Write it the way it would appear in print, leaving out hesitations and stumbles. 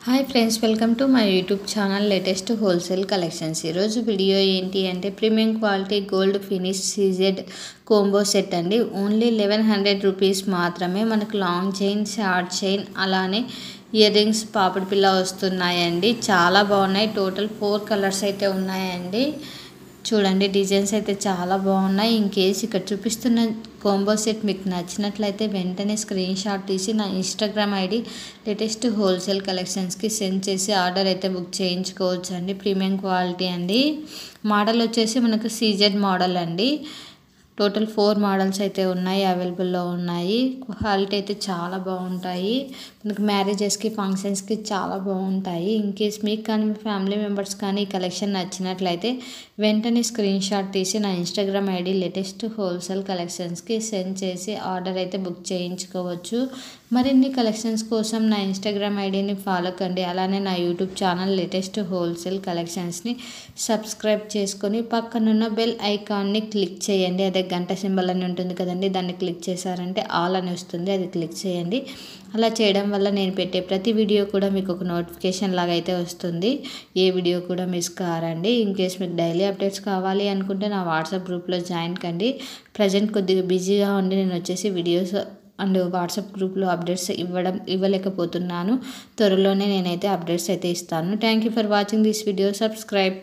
Hi friends, welcome to my YouTube channel latest wholesale collections. ఈరోజు video ఏంటి అంటే premium quality gold finish CZ combo set అండి. Only 1100 rupees మాత్రమే. మనకు long chain, short chain, అలానే ear rings, పాపిడి పిల్ల వస్తున్నాయండి. చాలా బాగున్నాయి. టోటల్ 4 కలర్స్ అయితే ఉన్నాయండి. చూడండి, డిజైన్స్ అయితే చాలా బాగున్నాయి. ఇన్ కేస్ ఇక్కడ చూపిస్తున్న కాంబో సెట్ మీకు నచ్చినట్లయితే వెంటనే స్క్రీన్ షాట్ తీసి నా ఇన్స్టాగ్రామ్ ఐడి లేటెస్ట్ హోల్సేల్ కలెక్షన్స్కి సెండ్ చేసి ఆర్డర్ అయితే బుక్ చేయించుకోవచ్చు అండి. ప్రీమియం క్వాలిటీ అండి. మోడల్ వచ్చేసి మనకు సీజెడ్ మోడల్ అండి. టోటల్ 4 మోడల్స్ అయితే ఉన్నాయి, అవైలబుల్లో ఉన్నాయి. క్వాలిటీ అయితే చాలా బాగుంటాయి. మనకు మ్యారేజెస్కి, ఫంక్షన్స్కి చాలా బాగుంటాయి. ఇన్ కేస్ మీకు కానీ మీ ఫ్యామిలీ మెంబర్స్ కానీ ఈ కలెక్షన్ నచ్చినట్లయితే వెంటనే స్క్రీన్ షాట్ తీసి నా ఇన్స్టాగ్రామ్ ఐడి లేటెస్ట్ హోల్సేల్ కలెక్షన్స్కి సెండ్ చేసి ఆర్డర్ అయితే బుక్ చేయించుకోవచ్చు. మరిన్ని కలెక్షన్స్ కోసం నా ఇన్స్టాగ్రామ్ ఐడిని ఫాలో కండి. అలానే నా యూట్యూబ్ ఛానల్ లేటెస్ట్ హోల్సేల్ కలెక్షన్స్ని సబ్స్క్రైబ్ చేసుకొని పక్కనున్న బెల్ ఐకాన్ని క్లిక్ చేయండి. అదే గంట సింబల్ అని ఉంటుంది కదండి, దాన్ని క్లిక్ చేశారంటే ఆల్ అని వస్తుంది, అది క్లిక్ చేయండి. అలా చేయడం వల్ల నేను పెట్టే ప్రతి వీడియో కూడా మీకు ఒక నోటిఫికేషన్ లాగా అయితే వస్తుంది. ఏ వీడియో కూడా మిస్ కారండి. ఇన్ కేస్ మీకు డైలీ అప్డేట్స్ కావాలి అనుకుంటే నా వాట్సాప్ గ్రూప్లో జాయిన్ కండి. ప్రజెంట్ కొద్దిగా బిజీగా ఉండి నేను వచ్చేసి వీడియోస్ అండ్ వాట్సాప్ గ్రూప్లో అప్డేట్స్ ఇవ్వలేకపోతున్నాను. త్వరలోనే నేనైతే అప్డేట్స్ అయితే ఇస్తాను. Thank you for watching this video. Subscribe.